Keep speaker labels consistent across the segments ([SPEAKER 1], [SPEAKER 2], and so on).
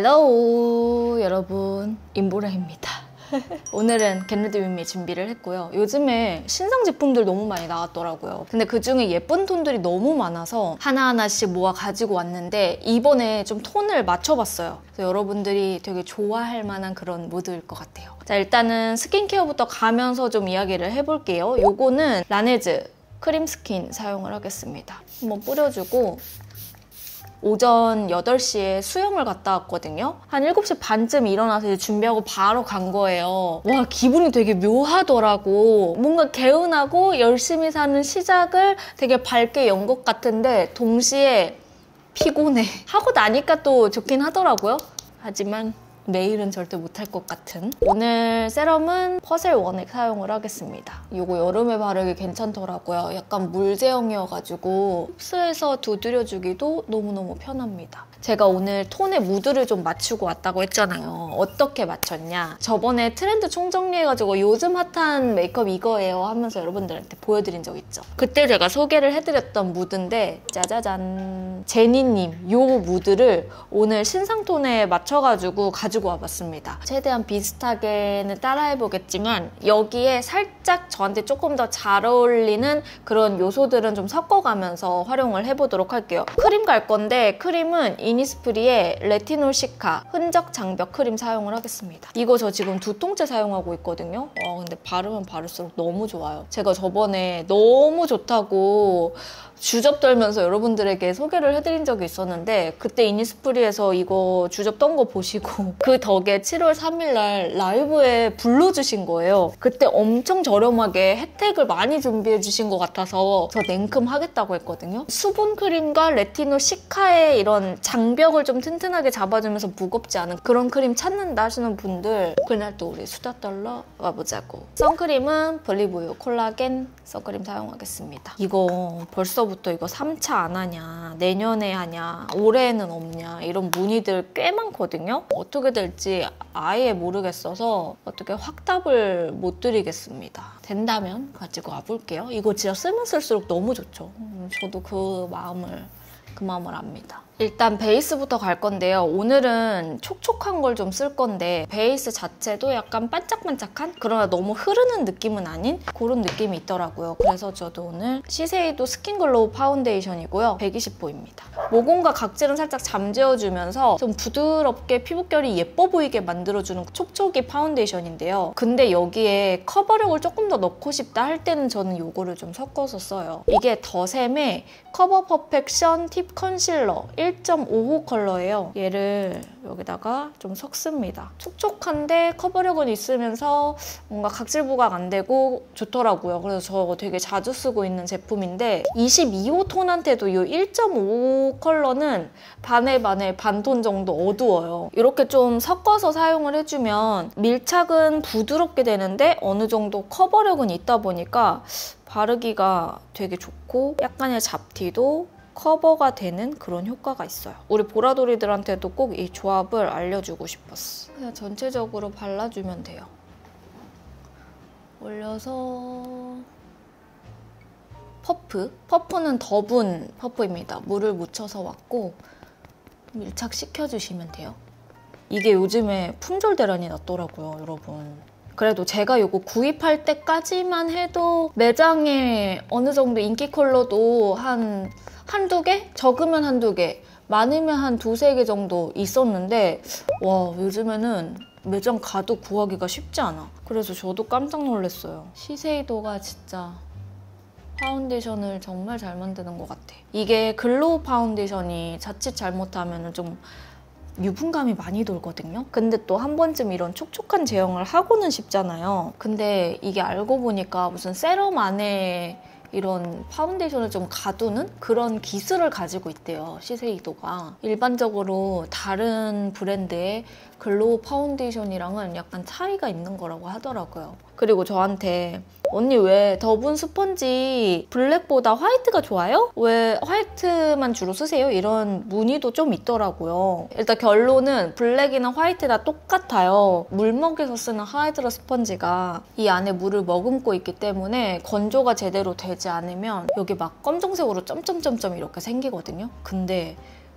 [SPEAKER 1] 헬로우 여러분, 임보라입니다. 오늘은 겟레디 윗미 준비를 했고요. 요즘에 신상 제품들 너무 많이 나왔더라고요. 근데 그중에 예쁜 톤들이 너무 많아서 하나하나씩 모아 가지고 왔는데 이번에 좀 톤을 맞춰봤어요. 그래서 여러분들이 되게 좋아할 만한 그런 무드일 것 같아요. 자, 일단은 스킨케어부터 가면서 좀 이야기를 해볼게요. 요거는 라네즈 크림 스킨 사용을 하겠습니다. 한번 뿌려주고 오전 8시에 수영을 갔다 왔거든요. 한 7시 반쯤 일어나서 이제 준비하고 바로 간 거예요. 와, 기분이 되게 묘하더라고. 뭔가 개운하고 열심히 사는 시작을 되게 밝게 연 것 같은데 동시에 피곤해. 하고 나니까 또 좋긴 하더라고요. 하지만 내일은 절대 못할 것 같은. 오늘 세럼은 퍼셀 원액 사용을 하겠습니다. 이거 여름에 바르기 괜찮더라고요. 약간 물 제형이어가지고 흡수해서 두드려주기도 너무너무 편합니다. 제가 오늘 톤의 무드를 좀 맞추고 왔다고 했잖아요. 어떻게 맞췄냐? 저번에 트렌드 총정리해가지고 요즘 핫한 메이크업 이거예요 하면서 여러분들한테 보여드린 적 있죠. 그때 제가 소개를 해드렸던 무드인데 짜자잔, 제니님 요 무드를 오늘 신상 톤에 맞춰가지고 가지고 와봤습니다. 최대한 비슷하게는 따라해보겠지만 여기에 살짝 저한테 조금 더 잘 어울리는 그런 요소들은 좀 섞어가면서 활용을 해보도록 할게요. 크림 갈 건데 크림은 이니스프리의 레티놀 시카 흔적 장벽 크림 사용을 하겠습니다. 이거 저 지금 2통째 사용하고 있거든요. 근데 바르면 바를수록 너무 좋아요. 제가 저번에 너무 좋다고 주접 떨면서 여러분들에게 소개를 해드린 적이 있었는데 그때 이니스프리에서 이거 주접 떤 거 보시고 그 덕에 7월 3일 날 라이브에 불러주신 거예요. 그때 엄청 저렴하게 혜택을 많이 준비해 주신 것 같아서 저 냉큼 하겠다고 했거든요. 수분 크림과 레티놀 시카의 이런 장벽을 좀 튼튼하게 잡아주면서 무겁지 않은 그런 크림 찾는다 하시는 분들 그날 또 우리 수다 떨러 와보자고. 선크림은 볼리브유 콜라겐 선크림 사용하겠습니다. 이거 벌써부터 이거 3차 안 하냐, 내년에 하냐, 올해에는 없냐 이런 문의들 꽤 많거든요. 어떻게 될지 아예 모르겠어서 어떻게 확답을 못 드리겠습니다. 된다면 가지고 와볼게요. 이거 진짜 쓰면 쓸수록 너무 좋죠. 저도 그 마음을 압니다. 일단 베이스부터 갈 건데요. 오늘은 촉촉한 걸 좀 쓸 건데 베이스 자체도 약간 반짝반짝한? 그러나 너무 흐르는 느낌은 아닌 그런 느낌이 있더라고요. 그래서 저도 오늘 시세이도 스킨글로우 파운데이션이고요. 120호입니다. 모공과 각질은 살짝 잠재워주면서 좀 부드럽게 피부결이 예뻐 보이게 만들어주는 촉촉이 파운데이션인데요. 근데 여기에 커버력을 조금 더 넣고 싶다 할 때는 저는 이거를 좀 섞어서 써요. 이게 더샘의 커버 퍼펙션 팁 컨실러 1.5호 컬러예요. 얘를 여기다가 좀 섞습니다. 촉촉한데 커버력은 있으면서 뭔가 각질 부각 안 되고 좋더라고요. 그래서 저 되게 자주 쓰고 있는 제품인데 22호 톤한테도 이 1.5 컬러는 반에 반톤 정도 어두워요. 이렇게 좀 섞어서 사용을 해주면 밀착은 부드럽게 되는데 어느 정도 커버력은 있다 보니까 바르기가 되게 좋고 약간의 잡티도 커버가 되는 그런 효과가 있어요. 우리 보라돌이들한테도 꼭 이 조합을 알려주고 싶었어. 그냥 전체적으로 발라주면 돼요. 올려서 퍼프는 더분 퍼프입니다. 물을 묻혀서 왔고 밀착시켜주시면 돼요. 이게 요즘에 품절 대란이 났더라고요, 여러분. 그래도 제가 이거 구입할 때까지만 해도 매장에 어느 정도 인기 컬러도 한두 개? 적으면 한두 개, 많으면 한 두세 개 정도 있었는데 와, 요즘에는 매장 가도 구하기가 쉽지 않아. 그래서 저도 깜짝 놀랐어요. 시세이도가 진짜 파운데이션을 정말 잘 만드는 것 같아. 이게 글로우 파운데이션이 자칫 잘못하면 좀 유분감이 많이 돌거든요. 근데 또 한 번쯤 이런 촉촉한 제형을 하고는 싶잖아요. 근데 이게 알고 보니까 무슨 세럼 안에 이런 파운데이션을 좀 가두는 그런 기술을 가지고 있대요, 시세이도가. 일반적으로 다른 브랜드의 글로우 파운데이션이랑은 약간 차이가 있는 거라고 하더라고요. 그리고 저한테 언니 왜 더분 스펀지 블랙보다 화이트가 좋아요? 왜 화이트만 주로 쓰세요? 이런 문의도 좀 있더라고요. 일단 결론은 블랙이나 화이트 다 똑같아요. 물먹에서 쓰는 하이드라 스펀지가 이 안에 물을 머금고 있기 때문에 건조가 제대로 되지 않으면 여기 막 검정색으로 점점점점 이렇게 생기거든요. 근데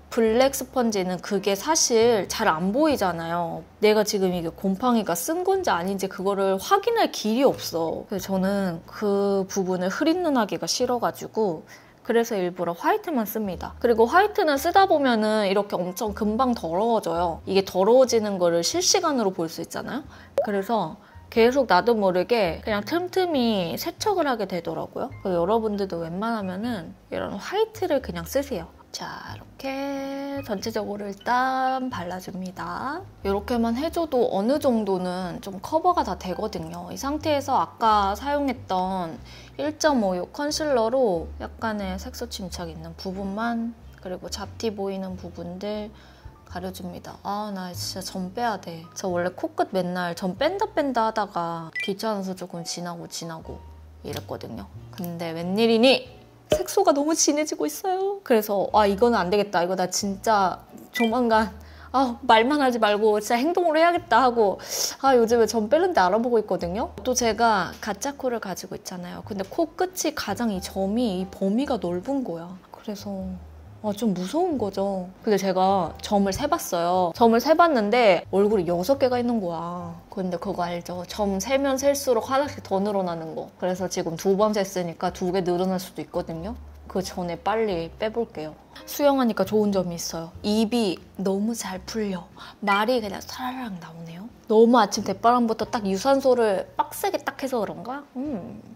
[SPEAKER 1] 블랙 스펀지는 그게 사실 잘 안 보이잖아요. 내가 지금 이게 곰팡이가 쓴 건지 아닌지 그거를 확인할 길이 없어. 그래서 저는 그 부분을 흐릿눈하기가 싫어가지고 그래서 일부러 화이트만 씁니다. 그리고 화이트는 쓰다 보면은 이렇게 엄청 금방 더러워져요. 이게 더러워지는 거를 실시간으로 볼 수 있잖아요. 그래서 계속 나도 모르게 그냥 틈틈이 세척을 하게 되더라고요. 그래서 여러분들도 웬만하면은 이런 화이트를 그냥 쓰세요. 자, 이렇게 전체적으로 일단 발라줍니다. 이렇게만 해줘도 어느 정도는 좀 커버가 다 되거든요. 이 상태에서 아까 사용했던 1.56 컨실러로 약간의 색소 침착 있는 부분만, 그리고 잡티 보이는 부분들 가려줍니다. 아, 나 진짜 점 빼야 돼. 저 원래 코끝 맨날 점 뺀다 하다가 귀찮아서 조금 지나고 이랬거든요. 근데 웬일이니? 색소가 너무 진해지고 있어요. 그래서 아, 이거는 안 되겠다. 이거 나 진짜 조만간 말만 하지 말고 진짜 행동으로 해야겠다 하고 요즘에 점 빼는데 알아보고 있거든요. 또 제가 가짜 코를 가지고 있잖아요. 근데 코끝이 가장 이 점이 이 범위가 넓은 거야. 그래서 좀 무서운 거죠. 근데 제가 점을 세봤어요. 점을 세봤는데 얼굴이 6개가 있는 거야. 근데 그거 알죠? 점 세면 셀수록 하나씩 더 늘어나는 거. 그래서 지금 2번 셌으니까 2개 늘어날 수도 있거든요. 그 전에 빨리 빼볼게요. 수영하니까 좋은 점이 있어요. 입이 너무 잘 풀려. 말이 그냥 사라락 나오네요. 너무 아침 대바람부터 딱 유산소를 빡세게 딱 해서 그런가?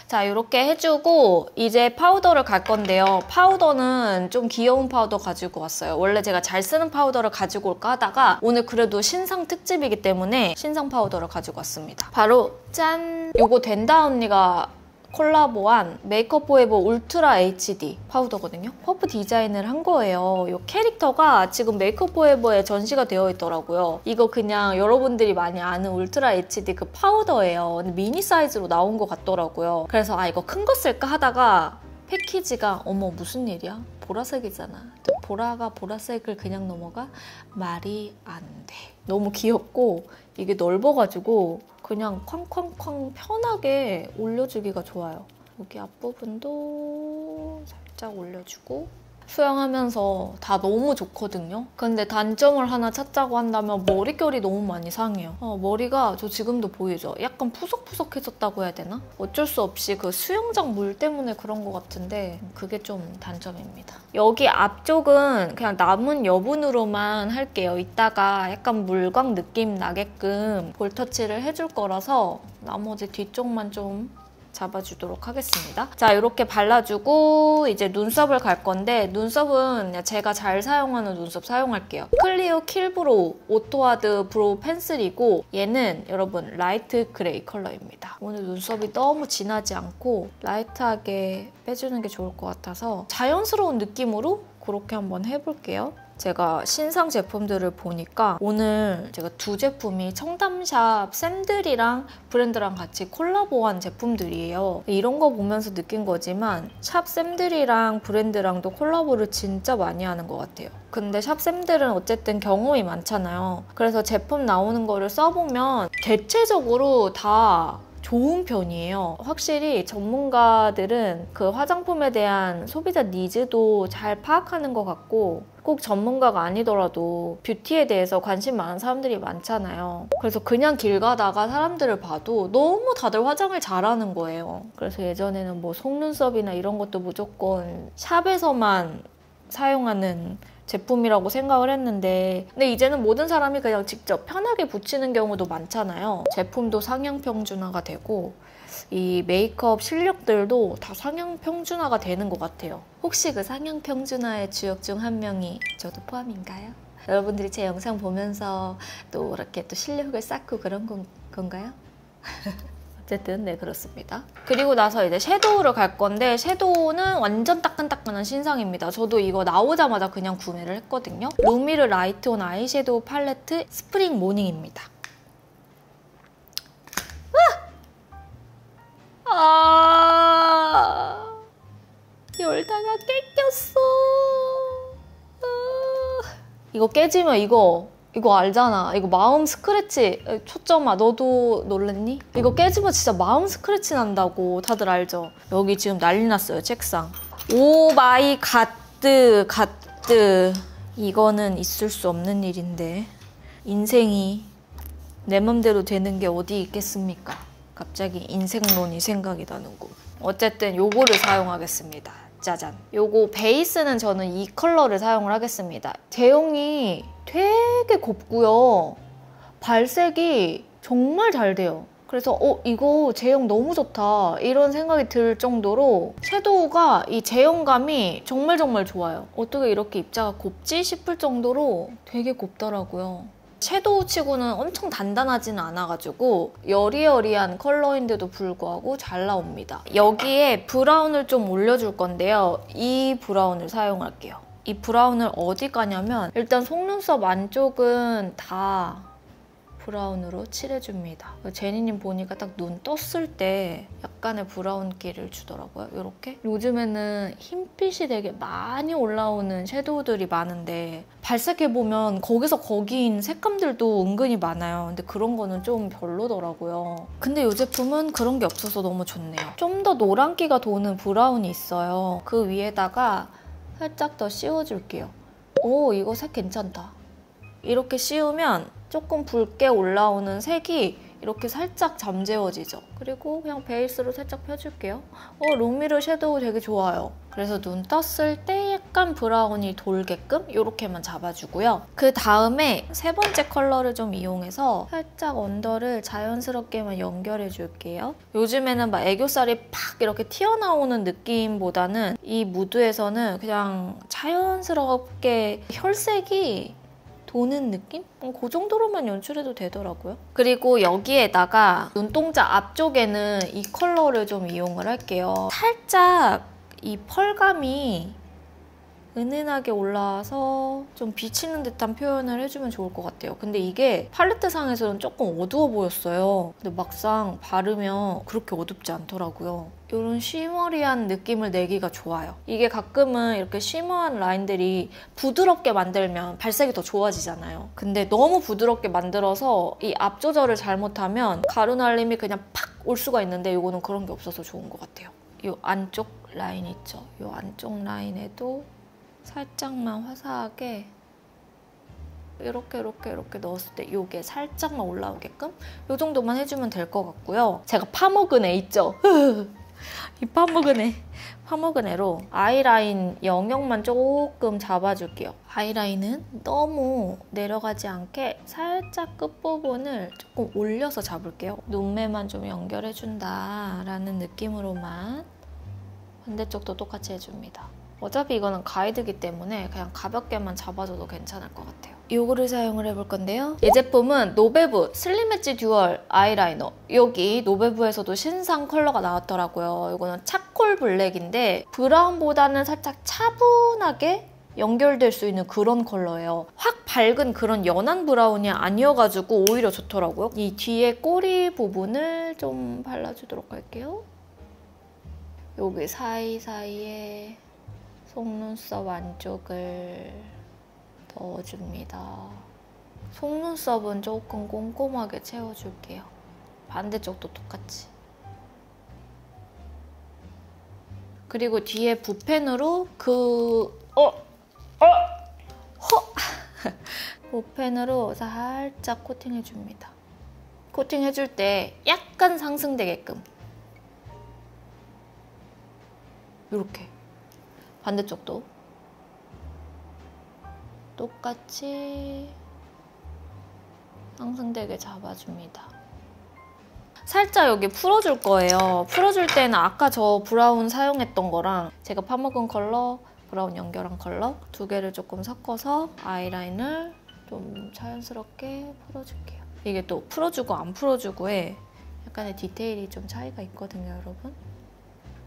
[SPEAKER 1] 자, 이렇게 해주고 이제 파우더를 갈 건데요. 파우더는 좀 귀여운 파우더 가지고 왔어요. 원래 제가 잘 쓰는 파우더를 가지고 올까 하다가 오늘 그래도 신상 특집이기 때문에 신상 파우더를 가지고 왔습니다. 바로 짠! 요거 된다 언니가 콜라보한 메이크업 포에버 울트라 HD 파우더거든요. 퍼프 디자인을 한 거예요. 이 캐릭터가 지금 메이크업 포에버에 전시가 되어 있더라고요. 이거 그냥 여러분들이 많이 아는 울트라 HD 그 파우더예요. 근데 미니 사이즈로 나온 것 같더라고요. 그래서 이거 큰 거 쓸까 하다가 패키지가 어머 무슨 일이야? 보라색이잖아. 보라가 보라색을 그냥 넘어가? 말이 안 돼. 너무 귀엽고 이게 넓어가지고 그냥 쾅쾅쾅 편하게 올려주기가 좋아요. 여기 앞부분도 살짝 올려주고 수영하면서 다 너무 좋거든요. 근데 단점을 하나 찾자고 한다면 머릿결이 너무 많이 상해요. 머리가 저 지금도 보이죠? 약간 푸석푸석해졌다고 해야 되나? 어쩔 수 없이 그 수영장 물 때문에 그런 것 같은데 그게 좀 단점입니다. 여기 앞쪽은 그냥 남은 여분으로만 할게요. 이따가 약간 물광 느낌 나게끔 볼터치를 해줄 거라서 나머지 뒤쪽만 좀 잡아주도록 하겠습니다. 자, 이렇게 발라주고 이제 눈썹을 갈 건데 눈썹은 제가 잘 사용하는 눈썹 사용할게요. 클리오 킬브로우 오토하드 브로우 펜슬이고 얘는 여러분 라이트 그레이 컬러입니다. 오늘 눈썹이 너무 진하지 않고 라이트하게 빼주는 게 좋을 것 같아서 자연스러운 느낌으로 그렇게 한번 해볼게요. 제가 신상 제품들을 보니까 오늘 제가 2제품이 청담샵 샘들이랑 브랜드랑 같이 콜라보한 제품들이에요. 이런 거 보면서 느낀 거지만 샵 샘들이랑 브랜드랑도 콜라보를 진짜 많이 하는 것 같아요. 근데 샵 샘들은 어쨌든 경험이 많잖아요. 그래서 제품 나오는 거를 써보면 대체적으로 다 좋은 편이에요. 확실히 전문가들은 그 화장품에 대한 소비자 니즈도 잘 파악하는 것 같고 꼭 전문가가 아니더라도 뷰티에 대해서 관심 많은 사람들이 많잖아요. 그래서 그냥 길 가다가 사람들을 봐도 너무 다들 화장을 잘하는 거예요. 그래서 예전에는 뭐 속눈썹이나 이런 것도 무조건 샵에서만 사용하는 제품이라고 생각을 했는데 근데 이제는 모든 사람이 그냥 직접 편하게 붙이는 경우도 많잖아요. 제품도 상향 평준화가 되고 이 메이크업 실력들도 다 상향 평준화가 되는 것 같아요. 혹시 그 상향 평준화의 주역 중 한 명이 저도 포함인가요? 여러분들이 제 영상 보면서 또 이렇게 또 실력을 쌓고 그런 건가요? 어쨌든 네, 그렇습니다. 그리고 나서 이제 섀도우를 갈 건데 섀도우는 완전 따끈따끈한 신상입니다. 저도 이거 나오자마자 그냥 구매를 했거든요. 루미르 라이트온 아이섀도우 팔레트 스프링 모닝입니다. 열다가 깨꼈어. 이거 깨지면 이거 알잖아. 이거 마음 스크래치. 초점아, 너도 놀랬니? 이거 깨지면 진짜 마음 스크래치 난다고 다들 알죠? 여기 지금 난리 났어요, 책상. 오 마이 갓드. 이거는 있을 수 없는 일인데 인생이 내 맘대로 되는 게 어디 있겠습니까? 갑자기 인생론이 생각이 나는군. 어쨌든 요거를 사용하겠습니다. 짜잔. 요거 베이스는 저는 이 컬러를 사용을 하겠습니다. 제형이 되게 곱고요. 발색이 정말 잘 돼요. 그래서 이거 제형 너무 좋다 이런 생각이 들 정도로 섀도우가 이 제형감이 정말 좋아요. 어떻게 이렇게 입자가 곱지 싶을 정도로 되게 곱더라고요. 섀도우 치고는 엄청 단단하지는 않아가지고 여리여리한 컬러인데도 불구하고 잘 나옵니다. 여기에 브라운을 좀 올려줄 건데요. 이 브라운을 사용할게요. 이 브라운을 어디 가냐면 일단 속눈썹 안쪽은 다 브라운으로 칠해줍니다. 제니님 보니까 딱 눈 떴을 때 약간의 브라운기를 주더라고요. 이렇게. 요즘에는 흰빛이 되게 많이 올라오는 섀도우들이 많은데 발색해보면 거기서 거기인 색감들도 은근히 많아요. 근데 그런 거는 좀 별로더라고요. 근데 이 제품은 그런 게 없어서 너무 좋네요. 좀 더 노란기가 도는 브라운이 있어요. 그 위에다가 살짝 더 씌워줄게요. 오, 이거 색 괜찮다. 이렇게 씌우면 조금 붉게 올라오는 색이 이렇게 살짝 잠재워지죠. 그리고 그냥 베이스로 살짝 펴줄게요. 롱미러 섀도우 되게 좋아요. 그래서 눈 떴을 때 약간 브라운이 돌게끔 이렇게만 잡아주고요. 그 다음에 세 번째 컬러를 좀 이용해서 살짝 언더를 자연스럽게만 연결해줄게요. 요즘에는 막 애교살이 팍 이렇게 튀어나오는 느낌보다는 이 무드에서는 그냥 자연스럽게 혈색이 도는 느낌? 그 정도로만 연출해도 되더라고요. 그리고 여기에다가 눈동자 앞쪽에는 이 컬러를 좀 이용을 할게요. 살짝 이 펄감이 은은하게 올라와서 좀 비치는 듯한 표현을 해주면 좋을 것 같아요. 근데 이게 팔레트상에서는 조금 어두워 보였어요. 근데 막상 바르면 그렇게 어둡지 않더라고요. 이런 쉬머리한 느낌을 내기가 좋아요. 이게 가끔은 이렇게 쉬머한 라인들이 부드럽게 만들면 발색이 더 좋아지잖아요. 근데 너무 부드럽게 만들어서 이 앞 조절을 잘못하면 가루 날림이 그냥 팍 올 수가 있는데 이거는 그런 게 없어서 좋은 것 같아요. 이 안쪽 라인 있죠? 이 안쪽 라인에도 살짝만 화사하게 이렇게 넣었을 때 이게 살짝만 올라오게끔 이 정도만 해주면 될 것 같고요. 제가 파먹은 애 있죠? 이 파먹은 애로 아이라인 영역만 조금 잡아줄게요. 아이라인은 너무 내려가지 않게 살짝 끝부분을 조금 올려서 잡을게요. 눈매만 좀 연결해준다라는 느낌으로만 반대쪽도 똑같이 해줍니다. 어차피 이거는 가이드기 때문에 그냥 가볍게만 잡아줘도 괜찮을 것 같아요. 이거를 사용을 해볼 건데요. 이 제품은 노베브 슬림 엣지 듀얼 아이라이너. 여기 노베브에서도 신상 컬러가 나왔더라고요. 이거는 차콜 블랙인데 브라운보다는 살짝 차분하게 연결될 수 있는 그런 컬러예요. 확 밝은 그런 연한 브라운이 아니어가지고 오히려 좋더라고요. 이 뒤에 꼬리 부분을 좀 발라주도록 할게요. 여기 사이사이에 속눈썹 안쪽을 넣어줍니다. 속눈썹은 조금 꼼꼼하게 채워줄게요. 반대쪽도 똑같이. 그리고 뒤에 붓펜으로 붓펜으로 살짝 코팅해줍니다. 코팅해줄 때 약간 상승되게끔. 이렇게. 반대쪽도 똑같이 상승되게 잡아줍니다. 살짝 여기 풀어줄 거예요. 풀어줄 때는 아까 저 브라운 사용했던 거랑 제가 파먹은 컬러, 브라운 연결한 컬러 두 개를 조금 섞어서 아이라인을 좀 자연스럽게 풀어줄게요. 이게 또 풀어주고 안 풀어주고에 약간의 디테일이 좀 차이가 있거든요, 여러분.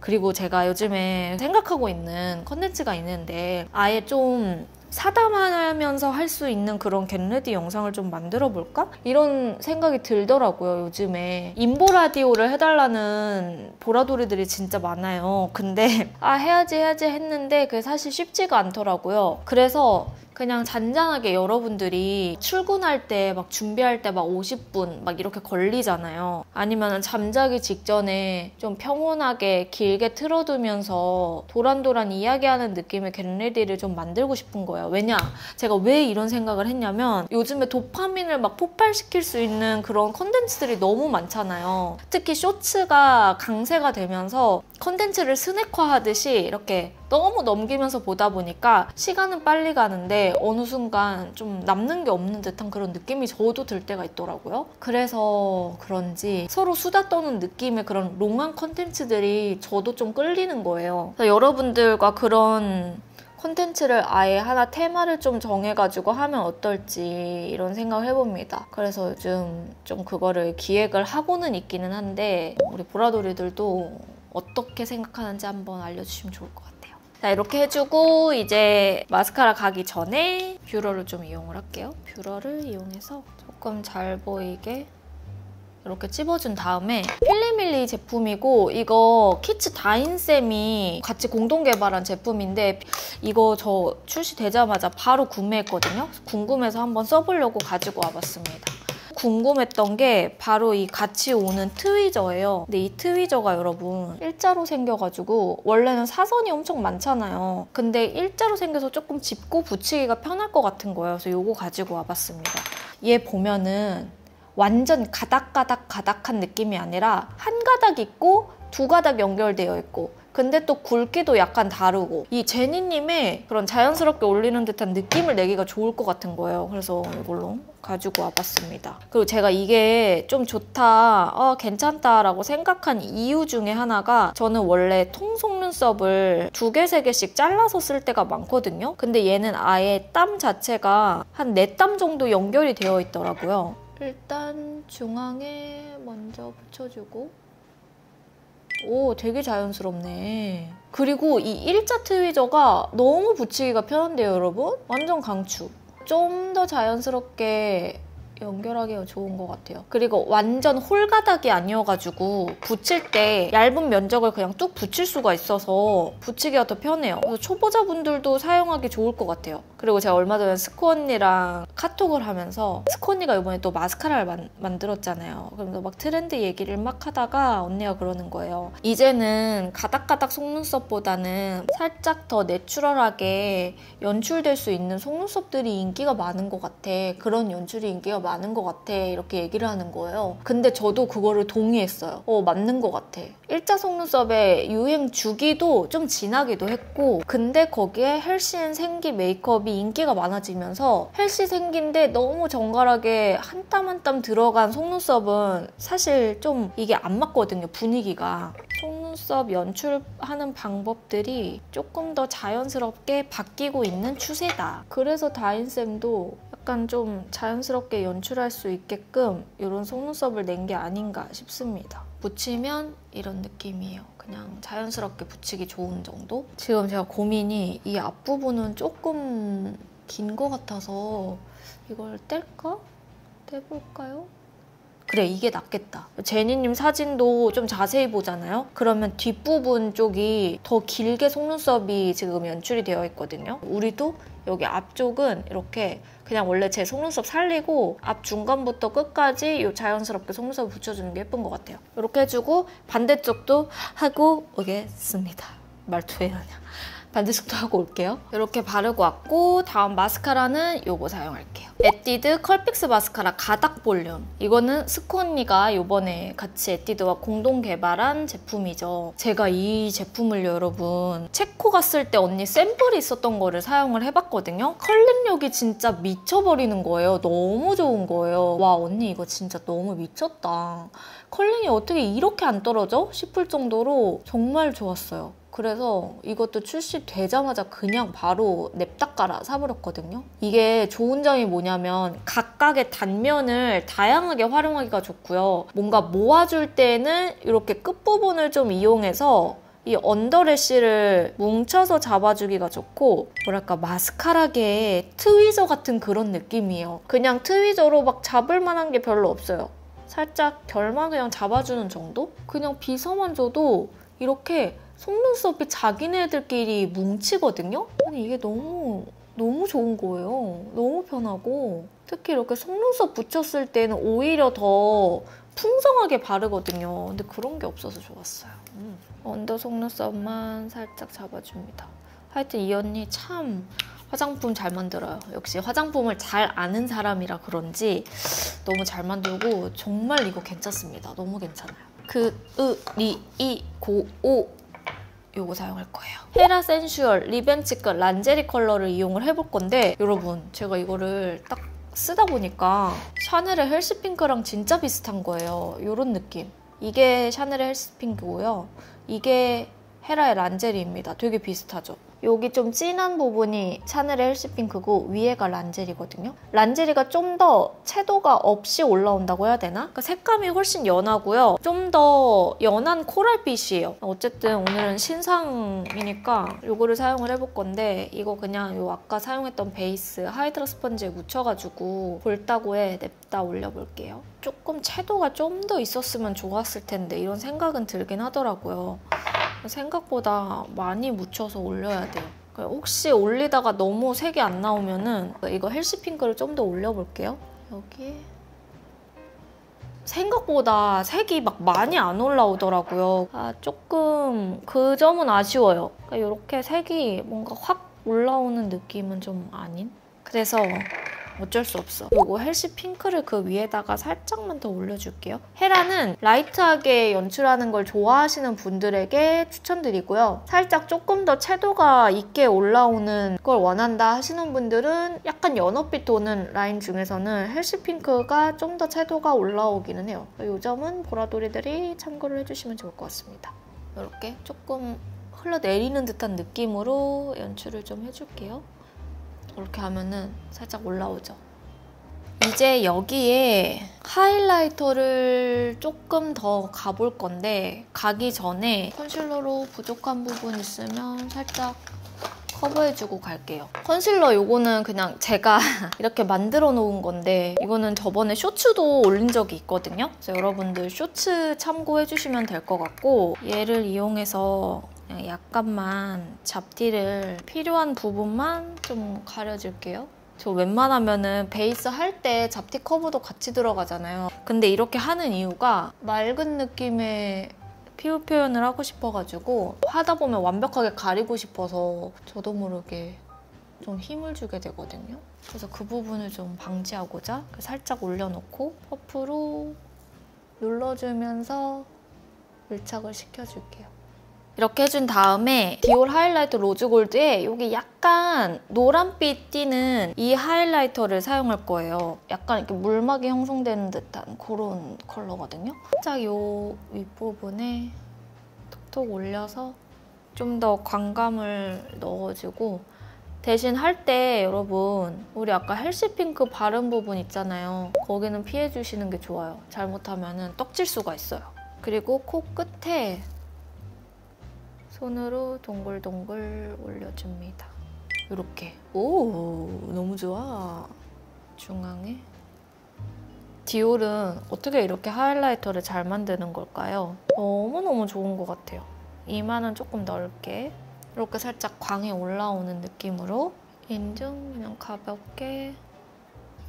[SPEAKER 1] 그리고 제가 요즘에 생각하고 있는 컨텐츠가 있는데 아예 좀 사담하면서 할 수 있는 그런 겟레디 영상을 좀 만들어 볼까? 이런 생각이 들더라고요, 요즘에. 인보 라디오를 해달라는 보라돌이들이 진짜 많아요. 근데 해야지 했는데 그게 사실 쉽지가 않더라고요. 그래서 그냥 잔잔하게 여러분들이 출근할 때 막 준비할 때 막 50분 막 이렇게 걸리잖아요. 아니면 잠자기 직전에 좀 평온하게 길게 틀어두면서 도란도란 이야기하는 느낌의 겟레디를 좀 만들고 싶은 거예요. 왜냐? 제가 왜 이런 생각을 했냐면 요즘에 도파민을 막 폭발시킬 수 있는 그런 컨텐츠들이 너무 많잖아요. 특히 쇼츠가 강세가 되면서 컨텐츠를 스낵화하듯이 이렇게 너무 넘기면서 보다 보니까 시간은 빨리 가는데 어느 순간 좀 남는 게 없는 듯한 그런 느낌이 저도 들 때가 있더라고요. 그래서 그런지 서로 수다 떠는 느낌의 그런 롱한 컨텐츠들이 저도 좀 끌리는 거예요. 그래서 여러분들과 그런 콘텐츠를 아예 하나 테마를 좀 정해가지고 하면 어떨지 이런 생각을 해봅니다. 그래서 요즘 좀 그거를 기획을 하고는 있기는 한데 우리 보라돌이들도 어떻게 생각하는지 한번 알려주시면 좋을 것 같아요. 자, 이렇게 해주고 이제 마스카라 가기 전에 뷰러를 좀 이용을 할게요. 뷰러를 이용해서 조금 잘 보이게 이렇게 찝어준 다음에 필리밀리 제품이고 이거 키츠 다인쌤이 같이 공동 개발한 제품인데 이거 저 출시되자마자 바로 구매했거든요. 궁금해서 한번 써보려고 가지고 와봤습니다. 궁금했던 게 바로 이 같이 오는 트위저예요. 근데 이 트위저가 여러분 일자로 생겨가지고 원래는 사선이 엄청 많잖아요. 근데 일자로 생겨서 조금 짚고 붙이기가 편할 것 같은 거예요. 그래서 이거 가지고 와봤습니다. 얘 보면은 완전 가닥가닥한 느낌이 아니라 한 가닥 있고 두 가닥 연결되어 있고 근데 또 굵기도 약간 다르고 이 제니님의 그런 자연스럽게 올리는 듯한 느낌을 내기가 좋을 것 같은 거예요. 그래서 이걸로 가지고 와봤습니다. 그리고 제가 이게 좀 좋다, 괜찮다라고 생각한 이유 중에 하나가 저는 원래 통속눈썹을 2개, 3개씩 잘라서 쓸 때가 많거든요. 근데 얘는 아예 땀 자체가 한 4땀 정도 연결이 되어 있더라고요. 일단 중앙에 먼저 붙여주고 오, 되게 자연스럽네. 그리고 이 일자 트위저가 너무 붙이기가 편한데요, 여러분? 완전 강추. 좀 더 자연스럽게 연결하기가 좋은 것 같아요. 그리고 완전 홀가닥이 아니어가지고 붙일 때 얇은 면적을 그냥 뚝 붙일 수가 있어서 붙이기가 더 편해요. 그래서 초보자분들도 사용하기 좋을 것 같아요. 그리고 제가 얼마 전에 스코 언니랑 카톡을 하면서 스코 언니가 이번에 또 마스카라를 만들었잖아요. 그래서 막 트렌드 얘기를 막 하다가 언니가 그러는 거예요. 이제는 가닥가닥 속눈썹보다는 살짝 더 내추럴하게 연출될 수 있는 속눈썹들이 인기가 많은 것 같아. 그런 연출이 인기가 많은 것 같아. 이렇게 얘기를 하는 거예요. 근데 저도 그거를 동의했어요. 맞는 것 같아. 일자 속눈썹의 유행 주기도 좀 지나기도 했고 근데 거기에 헬시앤 생기 메이크업이 인기가 많아지면서 헬시 생기인데 너무 정갈하게 한 땀 한 땀 들어간 속눈썹은 사실 좀 이게 안 맞거든요. 분위기가. 속눈썹 연출하는 방법들이 조금 더 자연스럽게 바뀌고 있는 추세다. 그래서 다인쌤도 약간 좀 자연스럽게 연출할 수 있게끔 이런 속눈썹을 낸 게 아닌가 싶습니다. 붙이면 이런 느낌이에요. 그냥 자연스럽게 붙이기 좋은 정도? 지금 제가 고민이 이 앞부분은 조금 긴 것 같아서 이걸 뗄까? 떼볼까요? 그래, 이게 낫겠다. 제니님 사진도 좀 자세히 보잖아요? 그러면 뒷부분 쪽이 더 길게 속눈썹이 지금 연출이 되어 있거든요. 우리도 여기 앞쪽은 이렇게 그냥 원래 제 속눈썹 살리고 앞 중간부터 끝까지 이 자연스럽게 속눈썹을 붙여주는 게 예쁜 것 같아요. 이렇게 해주고 반대쪽도 하고 오겠습니다. 말투에 그냥. 반대쪽도 하고 올게요. 이렇게 바르고 왔고 다음 마스카라는 이거 사용할게요. 에뛰드 컬픽스 마스카라 가닥 볼륨. 이거는 스코 언니가 이번에 같이 에뛰드와 공동 개발한 제품이죠. 제가 이 제품을 여러분 체코 갔을 때 언니 샘플이 있었던 거를 사용을 해봤거든요. 컬링력이 진짜 미쳐버리는 거예요. 너무 좋은 거예요. 와, 언니 이거 진짜 너무 미쳤다. 컬링이 어떻게 이렇게 안 떨어져? 싶을 정도로 정말 좋았어요. 그래서 이것도 출시되자마자 그냥 바로 냅다 깔아 사버렸거든요. 이게 좋은 점이 뭐냐면 각각의 단면을 다양하게 활용하기가 좋고요. 뭔가 모아줄 때는 이렇게 끝부분을 좀 이용해서 이 언더래쉬를 뭉쳐서 잡아주기가 좋고 뭐랄까 마스카라계의 트위저 같은 그런 느낌이에요. 그냥 트위저로 막 잡을 만한 게 별로 없어요. 살짝 결만 그냥 잡아주는 정도? 그냥 빗어만 줘도 이렇게 속눈썹이 자기네들끼리 뭉치거든요? 아니 이게 너무 너무 좋은 거예요. 너무 편하고 특히 이렇게 속눈썹 붙였을 때는 오히려 더 풍성하게 바르거든요. 근데 그런 게 없어서 좋았어요. 언더 속눈썹만 살짝 잡아줍니다. 하여튼 이 언니 참 화장품 잘 만들어요. 역시 화장품을 잘 아는 사람이라 그런지 너무 잘 만들고 정말 이거 괜찮습니다. 너무 괜찮아요. 오 요거 사용할 거예요. 헤라 센슈얼 리벤치끝 란제리 컬러를 이용을 해볼 건데 여러분 제가 이거를 딱 쓰다 보니까 샤넬의 헬스핑크랑 진짜 비슷한 거예요. 이런 느낌. 이게 샤넬의 헬스핑크고요. 이게 헤라의 란제리입니다. 되게 비슷하죠? 여기 좀 진한 부분이 샤넬의 헬스핑크고 위에가 란제리거든요. 란제리가 좀 더 채도가 없이 올라온다고 해야 되나? 그러니까 색감이 훨씬 연하고요. 좀 더 연한 코랄빛이에요. 어쨌든 오늘은 신상이니까 이거를 사용을 해볼 건데 이거 그냥 요 아까 사용했던 베이스 하이드라 스펀지에 묻혀가지고 볼따구에 냅다 올려볼게요. 조금 채도가 좀 더 있었으면 좋았을 텐데 이런 생각은 들긴 하더라고요. 생각보다 많이 묻혀서 올려야 돼요. 혹시 올리다가 너무 색이 안 나오면은 이거 헬스핑크를 좀 더 올려볼게요. 여기 생각보다 색이 막 많이 안 올라오더라고요. 조금 그 점은 아쉬워요. 이렇게 색이 뭔가 확 올라오는 느낌은 좀 아닌? 그래서 어쩔 수 없어. 이거 헬시 핑크를 그 위에다가 살짝만 더 올려줄게요. 헤라는 라이트하게 연출하는 걸 좋아하시는 분들에게 추천드리고요. 살짝 조금 더 채도가 있게 올라오는 걸 원한다 하시는 분들은 약간 연어빛 도는 라인 중에서는 헬시 핑크가 좀 더 채도가 올라오기는 해요. 이 점은 보라돌이들이 참고를 해주시면 좋을 것 같습니다. 이렇게 조금 흘러내리는 듯한 느낌으로 연출을 좀 해줄게요. 이렇게 하면은 살짝 올라오죠. 이제 여기에 하이라이터를 조금 더 가볼 건데 가기 전에 컨실러로 부족한 부분 있으면 살짝 커버해주고 갈게요. 컨실러 요거는 그냥 제가 이렇게 만들어 놓은 건데 이거는 저번에 쇼츠도 올린 적이 있거든요. 그래서 여러분들 쇼츠 참고해주시면 될 것 같고 얘를 이용해서 약간만 잡티를 필요한 부분만 좀 가려줄게요. 저 웬만하면은 베이스 할 때 잡티 커버도 같이 들어가잖아요. 근데 이렇게 하는 이유가 맑은 느낌의 피부 표현을 하고 싶어가지고 하다 보면 완벽하게 가리고 싶어서 저도 모르게 좀 힘을 주게 되거든요. 그래서 그 부분을 좀 방지하고자 살짝 올려놓고 퍼프로 눌러주면서 밀착을 시켜줄게요. 이렇게 해준 다음에 디올 하이라이터 로즈골드에 여기 약간 노란빛 띠는 이 하이라이터를 사용할 거예요. 약간 이렇게 물막이 형성되는 듯한 그런 컬러거든요. 살짝 이 윗부분에 톡톡 올려서 좀 더 광감을 넣어주고 대신 할 때 여러분 우리 아까 헬시핑크 바른 부분 있잖아요. 거기는 피해주시는 게 좋아요. 잘못하면 떡질 수가 있어요. 그리고 코 끝에 손으로 동글동글 올려줍니다. 이렇게. 오, 너무 좋아. 중앙에. 디올은 어떻게 이렇게 하이라이터를 잘 만드는 걸까요? 너무너무 좋은 것 같아요. 이마는 조금 넓게 이렇게 살짝 광이 올라오는 느낌으로 인중 그냥 가볍게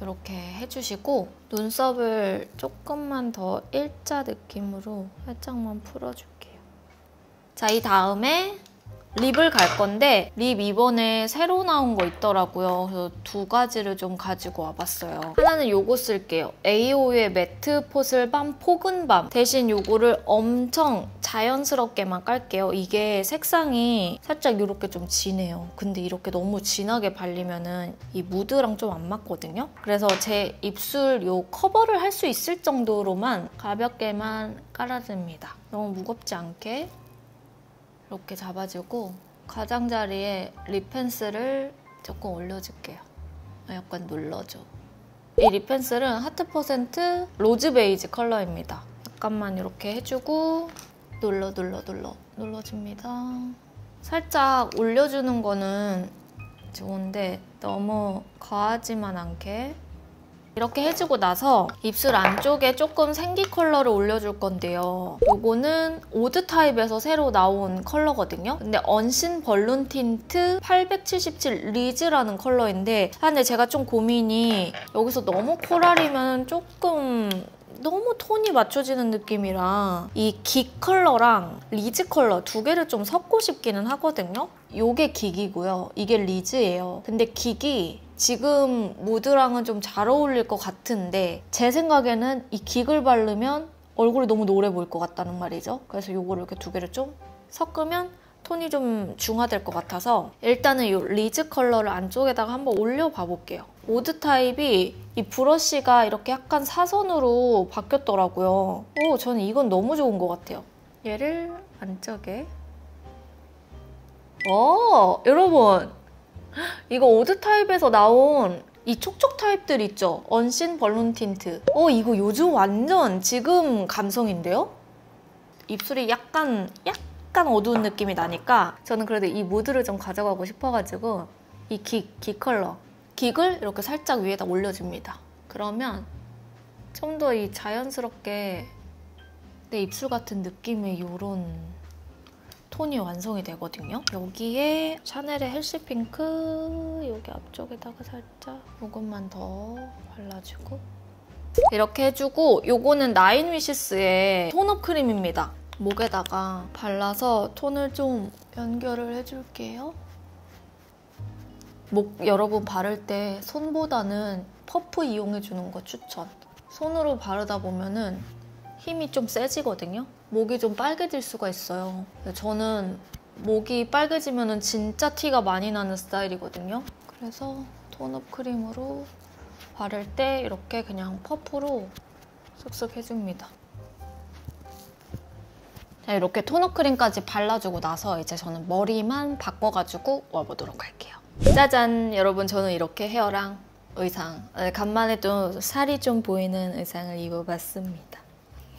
[SPEAKER 1] 이렇게 해주시고 눈썹을 조금만 더 일자 느낌으로 살짝만 풀어줄게요. 자, 이 다음에 립을 갈 건데 립 이번에 새로 나온 거 있더라고요. 그래서 두 가지를 좀 가지고 와봤어요. 하나는 요거 쓸게요. AO의 매트 포슬밤 포근밤. 대신 요거를 엄청 자연스럽게만 깔게요. 이게 색상이 살짝 이렇게 좀 진해요. 근데 이렇게 너무 진하게 발리면은 이 무드랑 좀 안 맞거든요. 그래서 제 입술 요 커버를 할 수 있을 정도로만 가볍게만 깔아줍니다. 너무 무겁지 않게. 이렇게 잡아주고 가장자리에 립 펜슬을 조금 올려줄게요. 약간 눌러줘. 이 립 펜슬은 하트 퍼센트 로즈 베이지 컬러입니다. 약간만 이렇게 해주고 눌러줍니다. 살짝 올려주는 거는 좋은데 너무 과하지만 않게 이렇게 해주고 나서 입술 안쪽에 조금 생기 컬러를 올려줄 건데요. 요거는 오드 타입에서 새로 나온 컬러거든요. 근데 언신 벌룬 틴트 877 리즈라는 컬러인데 근데 제가 좀 고민이 여기서 너무 코랄이면 조금 너무 톤이 맞춰지는 느낌이라 이 긱 컬러랑 리즈 컬러 두 개를 좀 섞고 싶기는 하거든요. 요게 긱이고요. 이게 리즈예요. 근데 긱이 지금 무드랑은 좀 잘 어울릴 것 같은데 제 생각에는 이 긱을 바르면 얼굴이 너무 노래 보일 것 같다는 말이죠. 그래서 요거를 이렇게 두 개를 좀 섞으면 톤이 좀 중화될 것 같아서 일단은 이 리즈 컬러를 안쪽에다가 한번 올려봐 볼게요. 오드 타입이 이 브러쉬가 이렇게 약간 사선으로 바뀌었더라고요. 오, 저는 이건 너무 좋은 것 같아요. 얘를 안쪽에 여러분 이거 오드 타입에서 나온 이 촉촉 타입들 있죠? 언신 벌룬 틴트. 이거 요즘 완전 지금 감성인데요? 입술이 약간 어두운 느낌이 나니까 저는 그래도 이 무드를 좀 가져가고 싶어가지고 이 긱 컬러. 긱을 이렇게 살짝 위에다 올려줍니다. 그러면 좀 더 이 자연스럽게 내 입술 같은 느낌의 이런 톤이 완성이 되거든요. 여기에 샤넬의 헬시 핑크 여기 앞쪽에다가 살짝 조금만 더 발라주고 이렇게 해주고 요거는 나인 위시스의 톤업 크림입니다. 목에다가 발라서 톤을 좀 연결을 해줄게요. 목 여러분 바를 때 손보다는 퍼프 이용해주는 거 추천. 손으로 바르다 보면은 힘이 좀 세지거든요. 목이 좀 빨개질 수가 있어요. 저는 목이 빨개지면은 진짜 티가 많이 나는 스타일이거든요. 그래서 톤업 크림으로 바를 때 이렇게 그냥 퍼프로 쓱쓱 해줍니다. 자, 이렇게 톤업 크림까지 발라주고 나서 이제 저는 머리만 바꿔가지고 와보도록 할게요. 짜잔! 여러분 저는 이렇게 헤어랑 의상, 간만에 또 살이 좀 보이는 의상을 입어봤습니다.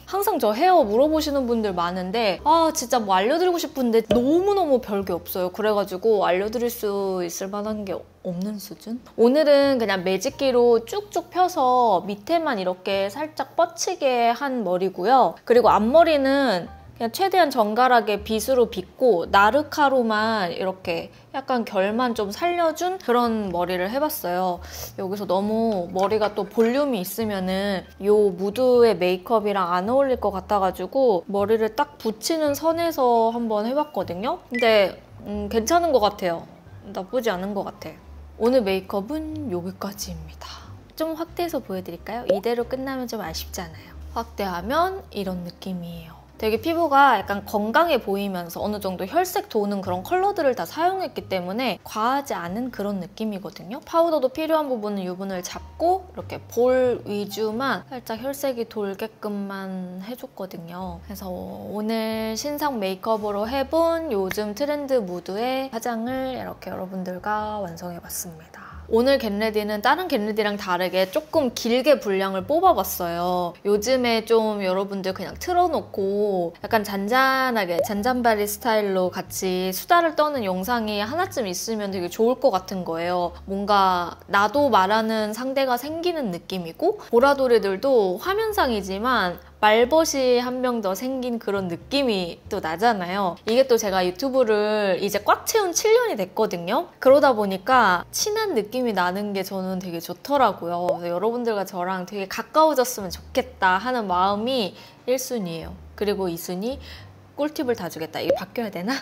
[SPEAKER 1] 항상 저 헤어 물어보시는 분들 많은데 진짜 뭐 알려드리고 싶은데 너무너무 별게 없어요. 그래가지고 알려드릴 수 있을 만한 게 없는 수준? 오늘은 그냥 매직기로 쭉쭉 펴서 밑에만 이렇게 살짝 뻗치게 한 머리고요. 그리고 앞머리는 그냥 최대한 정갈하게 빗으로 빗고 나르카로만 이렇게 약간 결만 좀 살려준 그런 머리를 해봤어요. 여기서 너무 머리가 또 볼륨이 있으면은 이 무드의 메이크업이랑 안 어울릴 것 같아가지고 머리를 딱 붙이는 선에서 한번 해봤거든요. 근데 괜찮은 것 같아요. 나쁘지 않은 것 같아. 오늘 메이크업은 여기까지입니다. 좀 확대해서 보여드릴까요? 이대로 끝나면 좀 아쉽잖아요. 확대하면 이런 느낌이에요. 되게 피부가 약간 건강해 보이면서 어느 정도 혈색 도는 그런 컬러들을 다 사용했기 때문에 과하지 않은 그런 느낌이거든요. 파우더도 필요한 부분은 유분을 잡고 이렇게 볼 위주만 살짝 혈색이 돌게끔만 해줬거든요. 그래서 오늘 신상 메이크업으로 해본 요즘 트렌드 무드의 화장을 이렇게 여러분들과 완성해봤습니다. 오늘 겟레디는 다른 겟레디랑 다르게 조금 길게 분량을 뽑아봤어요. 요즘에 좀 여러분들 그냥 틀어놓고 약간 잔잔하게 잔잔바리 스타일로 같이 수다를 떠는 영상이 하나쯤 있으면 되게 좋을 것 같은 거예요. 뭔가 나도 말하는 상대가 생기는 느낌이고 보라돌이들도 화면상이지만 말벗이 한 명 더 생긴 그런 느낌이 또 나잖아요. 이게 또 제가 유튜브를 이제 꽉 채운 7년이 됐거든요. 그러다 보니까 친한 느낌이 나는 게 저는 되게 좋더라고요. 그래서 여러분들과 저랑 되게 가까워졌으면 좋겠다 하는 마음이 1순위예요. 그리고 2순위 꿀팁을 다 주겠다. 이게 바뀌어야 되나?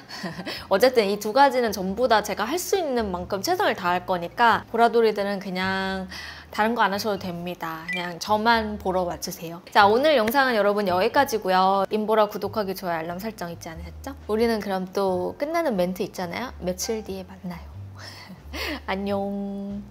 [SPEAKER 1] 어쨌든 이 두 가지는 전부 다 제가 할 수 있는 만큼 최선을 다할 거니까 보라돌이들은 그냥 다른 거 안 하셔도 됩니다. 그냥 저만 보러 와주세요. 자, 오늘 영상은 여러분 여기까지고요. 임보라 구독하기, 좋아요, 알람 설정 잊지 않으셨죠? 우리는 그럼 또 끝나는 멘트 있잖아요. 며칠 뒤에 만나요. 안녕.